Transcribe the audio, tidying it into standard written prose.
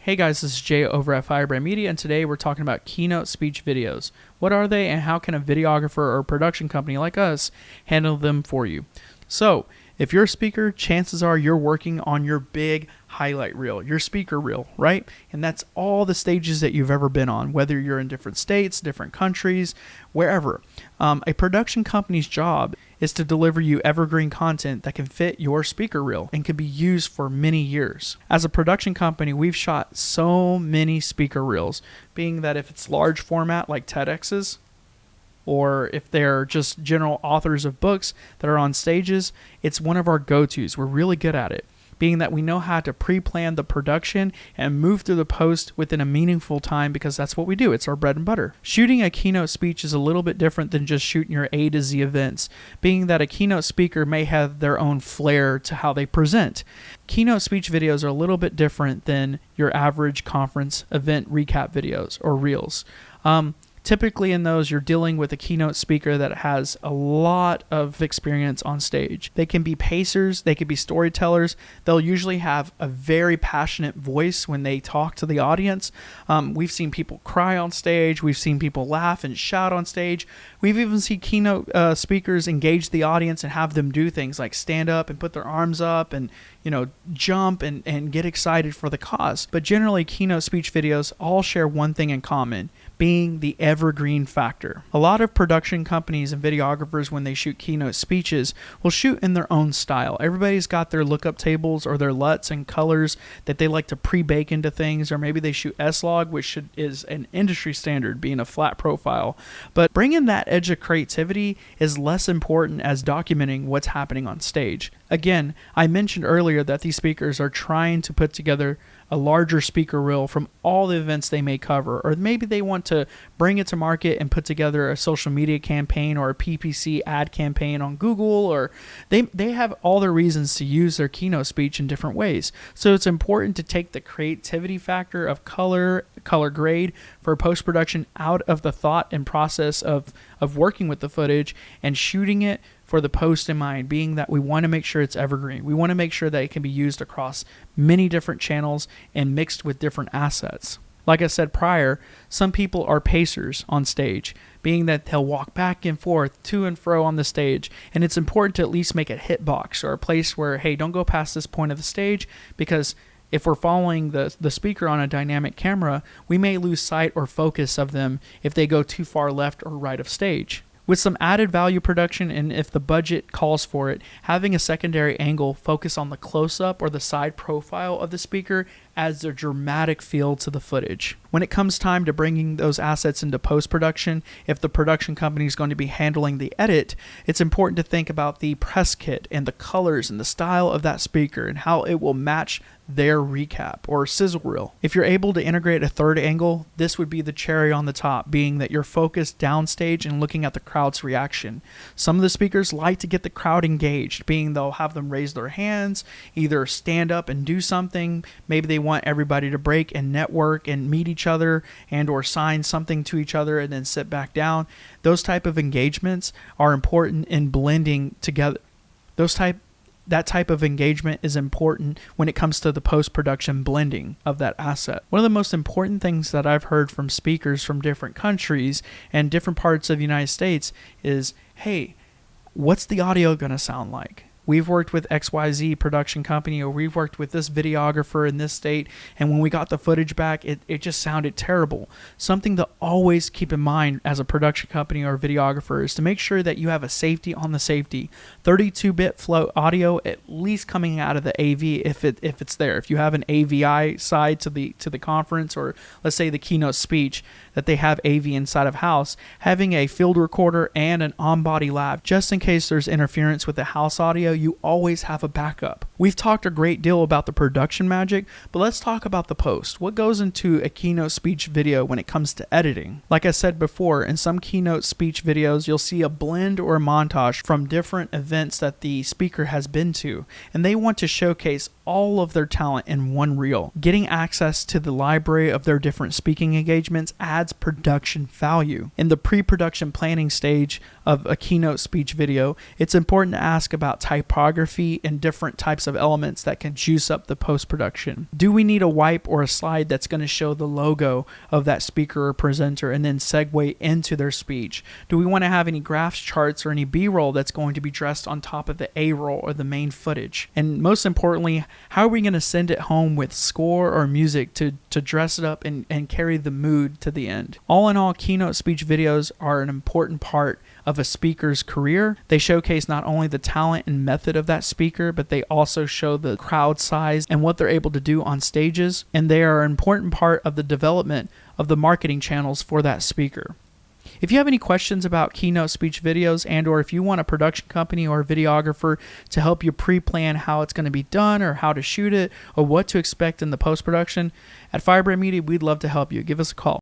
Hey guys, this is Jay over at Firebrand Media, and today we're talking about Keynote speech videos. What are they, and how can a videographer or production company like us handle them for you? So, if you're a speaker, chances are you're working on your big highlight reel, your speaker reel, right? And that's all the stages that you've ever been on, whether you're in different states, different countries, wherever. A production company's job is to deliver you evergreen content that can fit your speaker reel and can be used for many years. As a production company, we've shot so many speaker reels, being that if it's large format like TEDx's, or if they're just general authors of books that are on stages, it's one of our go-tos. We're really good at it, being that we know how to pre-plan the production and move through the post within a meaningful time because that's what we do. It's our bread and butter. Shooting a keynote speech is a little bit different than just shooting your A to Z events, being that a keynote speaker may have their own flair to how they present. Keynote speech videos are a little bit different than your average conference event recap videos or reels. Typically in those, you're dealing with a keynote speaker that has a lot of experience on stage. They can be pacers, they could be storytellers. They'll usually have a very passionate voice when they talk to the audience. We've seen people cry on stage. We've seen people laugh and shout on stage. We've even seen keynote speakers engage the audience and have them do things like stand up and put their arms up and jump and get excited for the cause. But generally, keynote speech videos all share one thing in common, being the evergreen factor. A lot of production companies and videographers, when they shoot keynote speeches, will shoot in their own style. Everybody's got their lookup tables or their LUTs and colors that they like to pre-bake into things, or maybe they shoot S-Log, which is an industry standard, being a flat profile. But bringing that edge of creativity is less important as documenting what's happening on stage. Again, I mentioned earlier that these speakers are trying to put together a larger speaker reel from all the events they may cover, or maybe they want to bring it to market and put together a social media campaign or a PPC ad campaign on Google, or they have all their reasons to use their keynote speech in different ways. So it's important to take the creativity factor of color grade for post-production out of the thought and process of working with the footage and shooting it for the post in mind, being that we want to make sure it's evergreen. We want to make sure that it can be used across many different channels and mixed with different assets. Like I said prior, some people are pacers on stage, being that they'll walk back and forth to and fro on the stage, and it's important to at least make a hitbox or a place where, hey, don't go past this point of the stage, because if we're following the speaker on a dynamic camera, we may lose sight or focus of them if they go too far left or right of stage. With some added value production, and if the budget calls for it, having a secondary angle focus on the close-up or the side profile of the speaker adds a dramatic feel to the footage. When it comes time to bringing those assets into post-production, if the production company is going to be handling the edit, it's important to think about the press kit and the colors and the style of that speaker and how it will match their recap or sizzle reel. If you're able to integrate a third angle, this would be the cherry on the top, being that you're focused downstage and looking at the crowd's reaction. Some of the speakers like to get the crowd engaged, being they'll have them raise their hands, either stand up and do something. Maybe they want everybody to break and network and meet each other and or sign something to each other and then sit back down. Those type of engagements are important in blending together. That type of engagement is important when it comes to the post-production blending of that asset. One of the most important things that I've heard from speakers from different countries and different parts of the United States is, hey, what's the audio going to sound like? We've worked with XYZ production company, or we've worked with this videographer in this state, and when we got the footage back, it just sounded terrible. Something to always keep in mind as a production company or videographer is to make sure that you have a safety on the safety. 32-bit flow audio at least coming out of the AV if it's there. If you have an AVI side to the conference, or let's say the keynote speech that they have AV inside of house, having a field recorder and an on-body lav just in case there's interference with the house audio, you always have a backup. We've talked a great deal about the production magic, but let's talk about the post. What goes into a keynote speech video when it comes to editing? Like I said before, in some keynote speech videos, you'll see a blend or a montage from different events that the speaker has been to, and they want to showcase all of their talent in one reel. Getting access to the library of their different speaking engagements adds production value. In the pre-production planning stage of a keynote speech video, it's important to ask about typography and different types of elements that can juice up the post-production. Do we need a wipe or a slide that's going to show the logo of that speaker or presenter and then segue into their speech? Do we want to have any graphs, charts, or any B-roll that's going to be dressed on top of the A-roll or the main footage? And most importantly, how are we going to send it home with score or music to dress it up and carry the mood to the end? All in all, keynote speech videos are an important part of a speaker's career. They showcase not only the talent and method of that speaker, but they also show the crowd size and what they're able to do on stages, and they are an important part of the development of the marketing channels for that speaker. If you have any questions about keynote speech videos, and or if you want a production company or a videographer to help you pre-plan how it's going to be done or how to shoot it or what to expect in the post-production, at Firebrand Media, we'd love to help you. Give us a call.